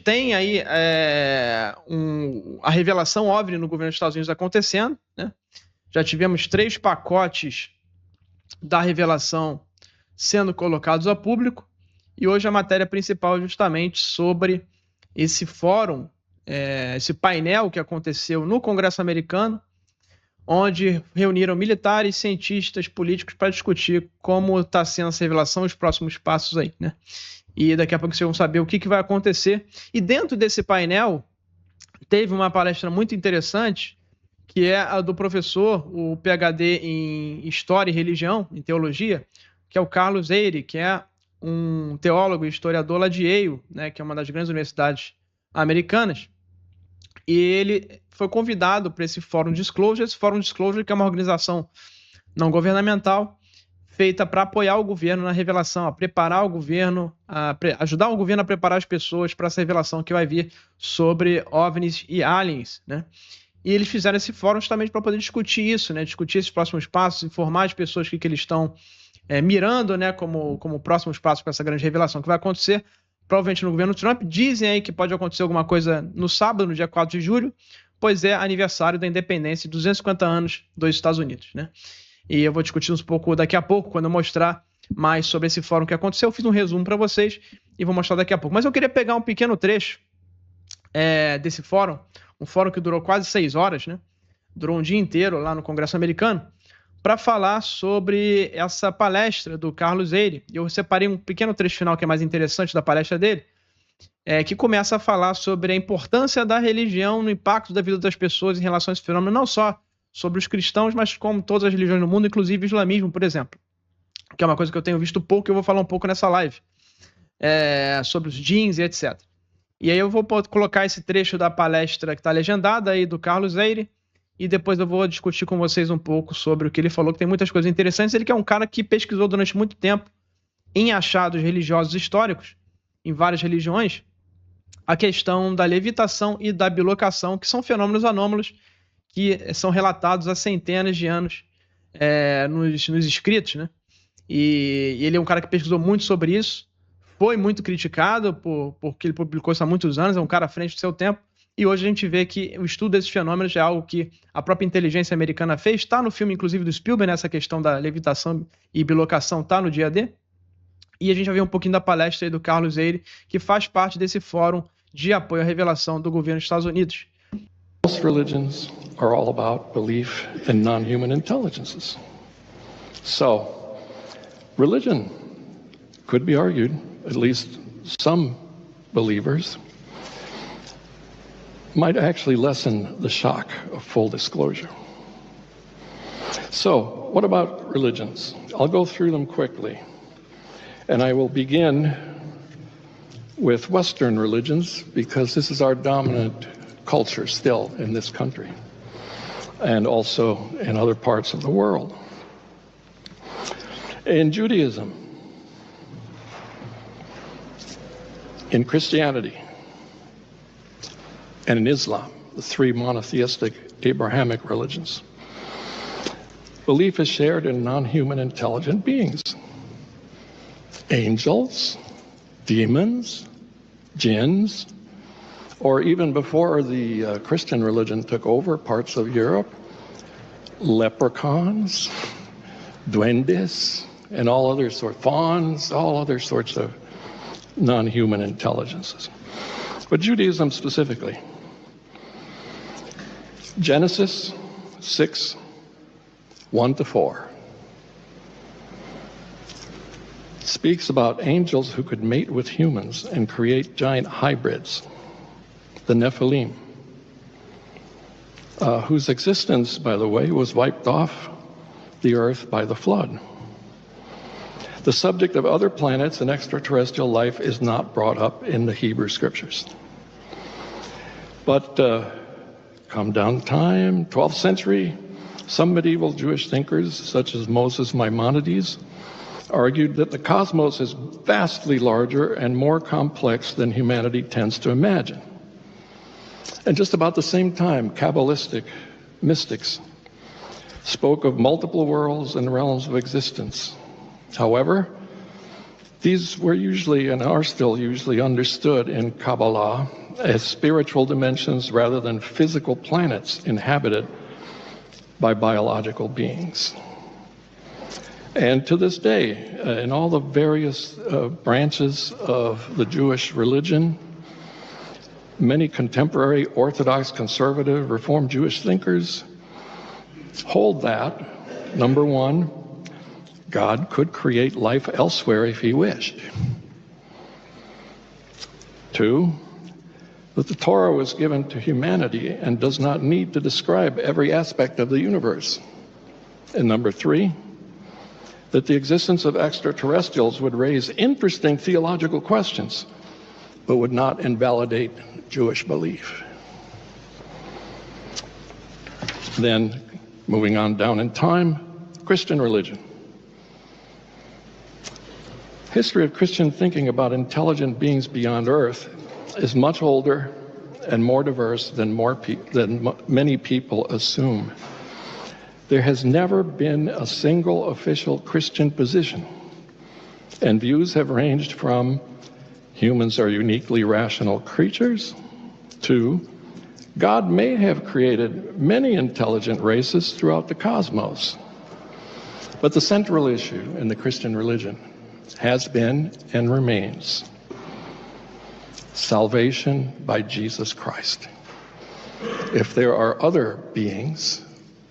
tem aí a revelação OVNI no governo dos Estados Unidos acontecendo, né? Já tivemos 3 pacotes da revelação sendo colocados a público, e hoje a matéria principal é justamente sobre esse fórum, esse painel que aconteceu no Congresso americano, onde reuniram militares, cientistas, políticos para discutir como está sendo essa revelação e os próximos passos aí, né? E daqui a pouco vocês vão saber o que vai acontecer. E dentro desse painel, teve uma palestra muito interessante, que é a do professor, o PhD em História e Religião, em Teologia, que é o Carlos Eyre, que é um teólogo e historiador lá de Yale, né, que é uma das grandes universidades americanas. E ele foi convidado para esse Fórum Disclosure. Esse Fórum Disclosure, que é uma organização não governamental, feita para apoiar o governo na revelação, a preparar o governo, ajudar o governo a preparar as pessoas para essa revelação que vai vir sobre OVNIs e aliens, né? E eles fizeram esse fórum justamente para poder discutir isso, né? Discutir esses próximos passos, informar as pessoas que eles estão mirando, né? Como próximos passos para essa grande revelação que vai acontecer, provavelmente no governo Trump. Dizem aí que pode acontecer alguma coisa no sábado, no dia 4 de julho, pois é aniversário da independência de 250 anos dos Estados Unidos, né? E eu vou discutir um pouco daqui a pouco, quando eu mostrar mais sobre esse fórum que aconteceu. Eu fiz um resumo para vocês e vou mostrar daqui a pouco. Mas eu queria pegar um pequeno trecho desse fórum, um fórum que durou quase 6 horas, né? Durou um dia inteiro lá no Congresso americano, para falar sobre essa palestra do Carlos Eyre. Eu separei um pequeno trecho final que é mais interessante da palestra dele, que começa a falar sobre a importância da religião no impacto da vida das pessoas em relação a esse fenômeno, não só sobre os cristãos, mas como todas as religiões do mundo, inclusive o islamismo, por exemplo, que é uma coisa que eu tenho visto pouco e eu vou falar um pouco nessa live, sobre os jeans e etc. E aí eu vou colocar esse trecho da palestra que está legendada aí do Carlos Eyre, e depois eu vou discutir com vocês um pouco sobre o que ele falou, que tem muitas coisas interessantes. Ele que é um cara que pesquisou durante muito tempo em achados religiosos históricos, em várias religiões, a questão da levitação e da bilocação, que são fenômenos anômalos que são relatados há centenas de anos nos escritos, né? E ele é um cara que pesquisou muito sobre isso, foi muito criticado porque ele publicou isso há muitos anos, é um cara à frente do seu tempo, e hoje a gente vê que o estudo desses fenômenos é algo que a própria inteligência americana fez, está no filme, inclusive, do Spielberg, nessa questão da levitação e bilocação, está no dia D, e a gente vai ver um pouquinho da palestra aí do Carlos Eyre, que faz parte desse fórum de apoio à revelação do governo dos Estados Unidos. Most religions are all about belief in non-human intelligences. So, religion could be argued, at least some believers, might actually lessen the shock of full disclosure. So, what about religions? I'll go through them quickly, and I will begin with Western religions because this is our dominant culture still in this country and also in other parts of the world. In Judaism, in Christianity, and in Islam, the 3 monotheistic Abrahamic religions, belief is shared in non-human intelligent beings. Angels, demons, jinns, or even before the Christian religion took over parts of Europe, leprechauns, duendes, and all other sorts, fauns, all other sorts of non-human intelligences. But Judaism specifically, Genesis 6, 1-4, speaks about angels who could mate with humans and create giant hybrids, the Nephilim, whose existence, by the way, was wiped off the earth by the flood. The subject of other planets and extraterrestrial life is not brought up in the Hebrew scriptures. But come down time, 12th century, some medieval Jewish thinkers, such as Moses Maimonides, argued that the cosmos is vastly larger and more complex than humanity tends to imagine. And just about the same time, Kabbalistic mystics spoke of multiple worlds and realms of existence. However, These were usually, and are still usually, understood in Kabbalah as spiritual dimensions rather than physical planets inhabited by biological beings. And to this day, in all the various branches of the Jewish religion, many contemporary Orthodox, conservative, Reformed Jewish thinkers hold that, number one, God could create life elsewhere if he wished. Two, that the Torah was given to humanity and does not need to describe every aspect of the universe. And number three, that the existence of extraterrestrials would raise interesting theological questions, but would not invalidate Jewish belief. Then, moving on down in time, Christian religion. History of Christian thinking about intelligent beings beyond Earth is much older and more diverse than many people assume. There has never been a single official Christian position, and views have ranged from humans are uniquely rational creatures to God may have created many intelligent races throughout the cosmos. But the central issue in the Christian religion has been and remains salvation by Jesus Christ. If there are other beings,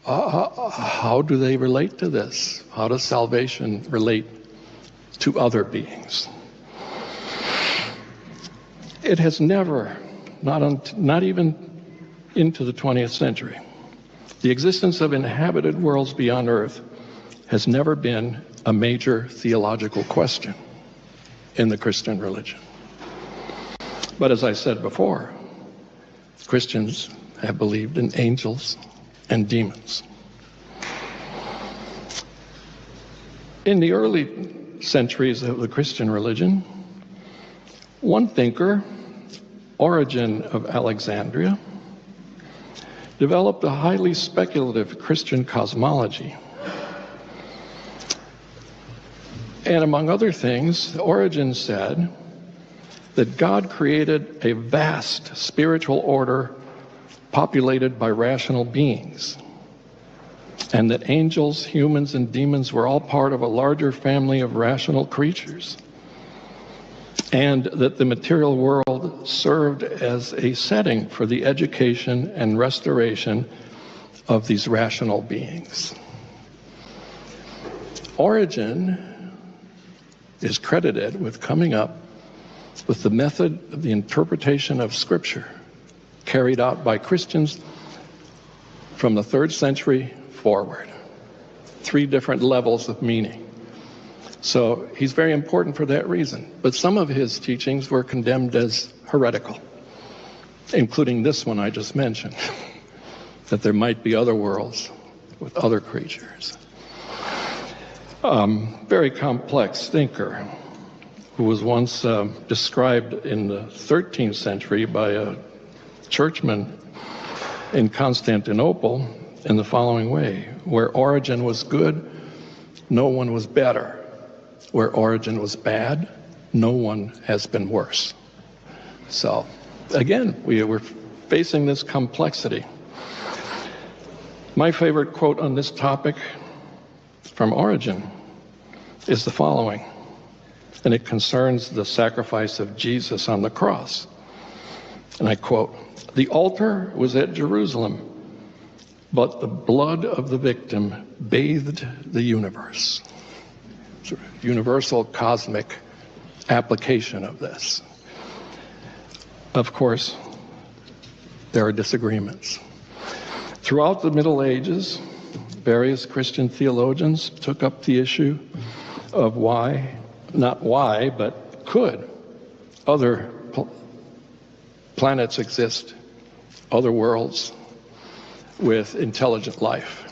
how do they relate to this? How does salvation relate to other beings? It has never, not even into the 20th century, the existence of inhabited worlds beyond Earth has never been a major theological question in the Christian religion. But as I said before, Christians have believed in angels and demons. In the early centuries of the Christian religion, one thinker, Origen of Alexandria, developed a highly speculative Christian cosmology. And among other things, Origen said that God created a vast spiritual order populated by rational beings, and that angels, humans, and demons were all part of a larger family of rational creatures, and that the material world served as a setting for the education and restoration of these rational beings. Origen is credited with coming up with the method of the interpretation of Scripture carried out by Christians from the 3rd century forward. 3 different levels of meaning. So he's very important for that reason. But some of his teachings were condemned as heretical, including this one I just mentioned, that there might be other worlds with other creatures. Very complex thinker who was once described in the 13th century by a churchman in Constantinople in the following way: where Origen was good, no one was better. Where Origen was bad, no one has been worse. So, again, we're facing this complexity. My favorite quote on this topic from Origen is the following, and it concerns the sacrifice of Jesus on the cross. And I quote, "The altar was at Jerusalem, but the blood of the victim bathed the universe." Sort of universal cosmic application of this. Of course, there are disagreements. Throughout the Middle Ages, various Christian theologians took up the issue of why, not why, but could other planets exist, other worlds with intelligent life.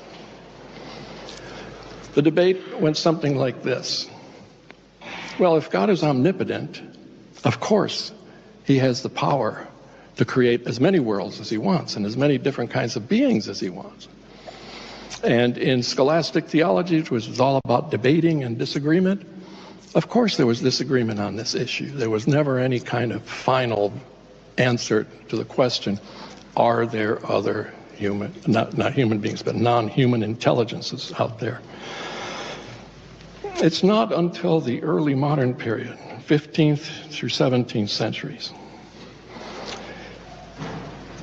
The debate went something like this. Well, if God is omnipotent, of course, he has the power to create as many worlds as he wants and as many different kinds of beings as he wants. And in scholastic theology, which is all about debating and disagreement, Of course there was disagreement on this issue. There was never any kind of final answer to the question, are there other human, not human beings, but non-human intelligences out there? It's not until the early modern period, 15th through 17th centuries,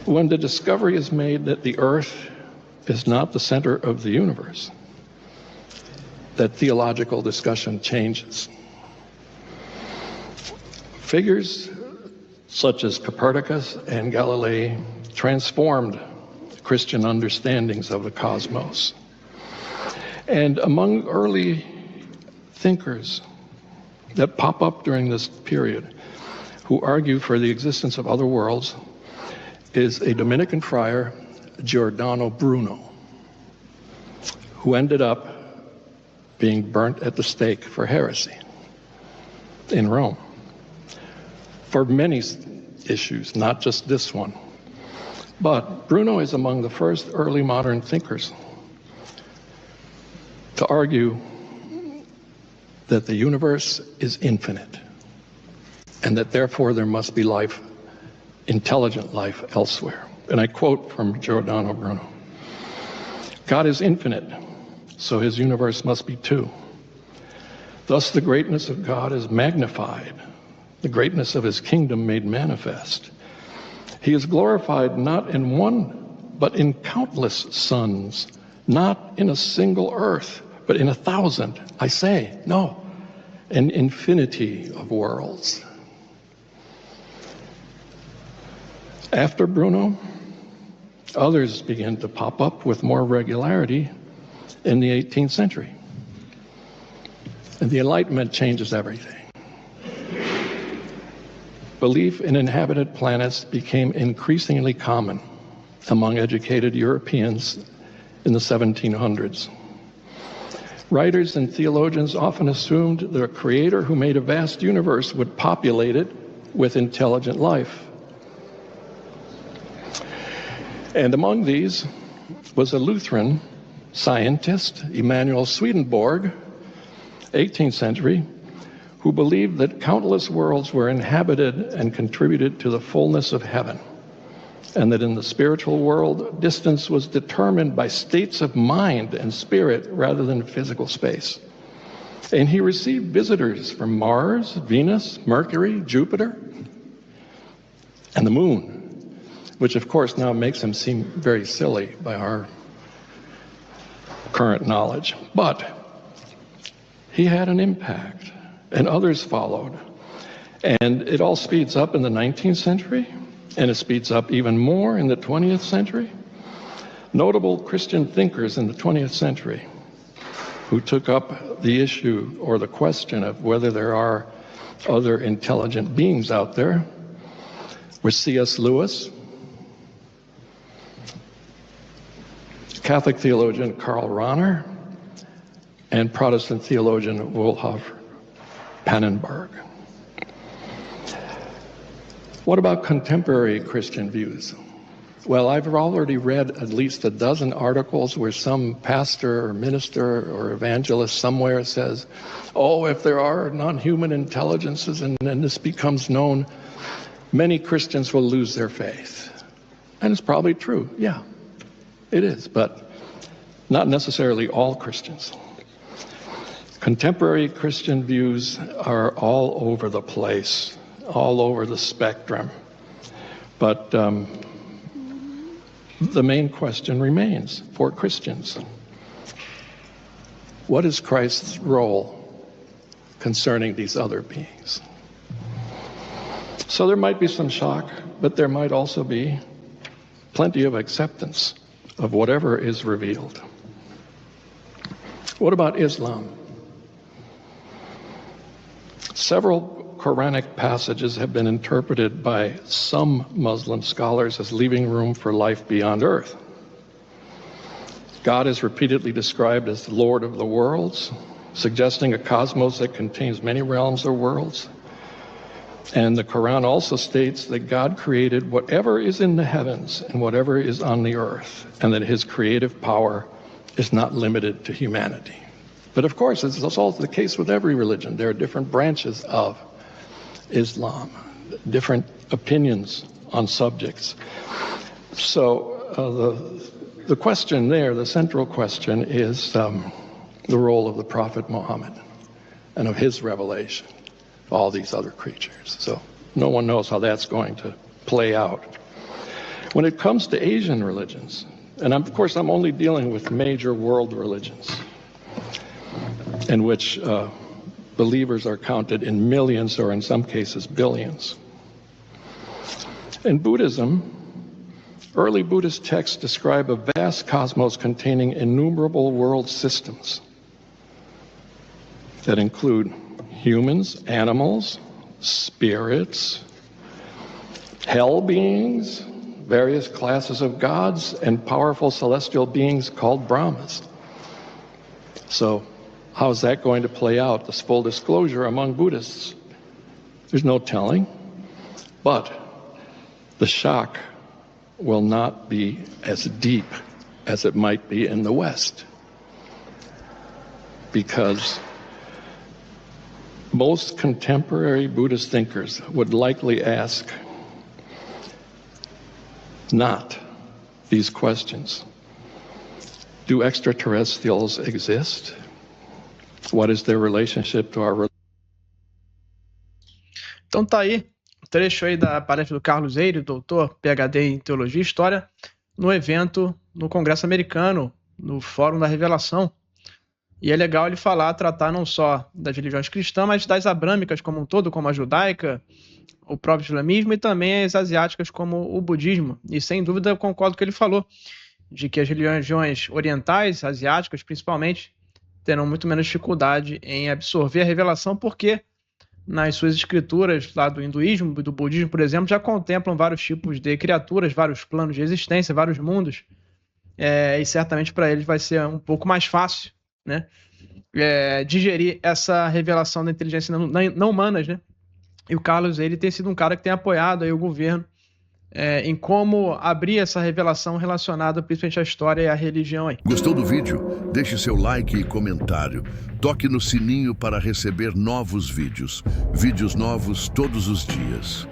when the discovery is made that the earth is not the center of the universe, that theological discussion changes. Figures such as Copernicus and Galilei transformed Christian understandings of the cosmos. And among early thinkers that pop up during this period who argue for the existence of other worlds is a Dominican friar, Giordano Bruno, who ended up being burnt at the stake for heresy in Rome for many issues, not just this one. But Bruno is among the first early modern thinkers to argue that the universe is infinite and that therefore there must be life, intelligent life elsewhere. And I quote from Giordano Bruno, "God is infinite, so his universe must be too. Thus the greatness of God is magnified, the greatness of his kingdom made manifest. He is glorified not in one, but in countless suns, not in a single earth, but in 1,000, I say, no, an infinity of worlds." After Bruno, others began to pop up with more regularity in the 18th century. And the Enlightenment changes everything. Belief in inhabited planets became increasingly common among educated Europeans in the 1700s. Writers and theologians often assumed that a creator who made a vast universe would populate it with intelligent life. And among these was a Lutheran scientist, Emanuel Swedenborg, 18th century, who believed that countless worlds were inhabited and contributed to the fullness of heaven, and that in the spiritual world, distance was determined by states of mind and spirit rather than physical space. And he received visitors from Mars, Venus, Mercury, Jupiter, and the moon, which of course now makes him seem very silly by our current knowledge. But he had an impact, and others followed. And it all speeds up in the 19th century, and it speeds up even more in the 20th century. Notable Christian thinkers in the 20th century who took up the issue or the question of whether there are other intelligent beings out there were C.S. Lewis, Catholic theologian Karl Rahner, and Protestant theologian Wolfhard Pannenberg. What about contemporary Christian views? Well, I've already read at least a dozen articles where some pastor or minister or evangelist somewhere says, oh, if there are non-human intelligences and then this becomes known, many Christians will lose their faith. And it's probably true, yeah, it is, but not necessarily all Christians. Contemporary Christian views are all over the place, all over the spectrum. But the main question remains for Christians. What is Christ's role concerning these other beings? So there might be some shock, but there might also be plenty of acceptance of whatever is revealed. What about Islam? Several Quranic passages have been interpreted by some Muslim scholars as leaving room for life beyond earth. God is repeatedly described as the Lord of the worlds, suggesting a cosmos that contains many realms or worlds. And the Quran also states that God created whatever is in the heavens and whatever is on the earth, and that his creative power is not limited to humanity. But of course, it's also the case with every religion. There are different branches of Islam, different opinions on subjects. So the question there, the central question, is the role of the Prophet Muhammad and of his revelation to all these other creatures. So no one knows how that's going to play out. When it comes to Asian religions, and of course I'm only dealing with major world religions, in which believers are counted in millions or in some cases billions. In Buddhism, early Buddhist texts describe a vast cosmos containing innumerable world systems that include humans, animals, spirits, hell beings, various classes of gods, and powerful celestial beings called Brahmas. So how is that going to play out, this full disclosure among Buddhists? There's no telling, but the shock will not be as deep as it might be in the West, because most contemporary Buddhist thinkers would likely ask not these questions. Do extraterrestrials exist? What is their relationship to our... Então tá aí, o trecho aí da palestra do Carlos Eyre, doutor, PhD em Teologia e História, no evento no Congresso Americano, no Fórum da Revelação. E é legal ele tratar não só das religiões cristãs, mas das abrâmicas como um todo, como a judaica, o próprio islamismo e também as asiáticas como o budismo. E sem dúvida eu concordo com o que ele falou, de que as religiões orientais, asiáticas principalmente, terão muito menos dificuldade em absorver a revelação, porque nas suas escrituras lá do hinduísmo e do budismo, por exemplo, já contemplam vários tipos de criaturas, vários planos de existência, vários mundos, e certamente para eles vai ser um pouco mais fácil, né, digerir essa revelação da inteligência não humanas, né? E o Carlos, ele tem sido um cara que tem apoiado aí o governo em como abrir essa revelação relacionada principalmente à história e à religião aí. Gostou do vídeo? Deixe seu like e comentário. Toque no sininho para receber novos vídeos. Vídeos novos todos os dias.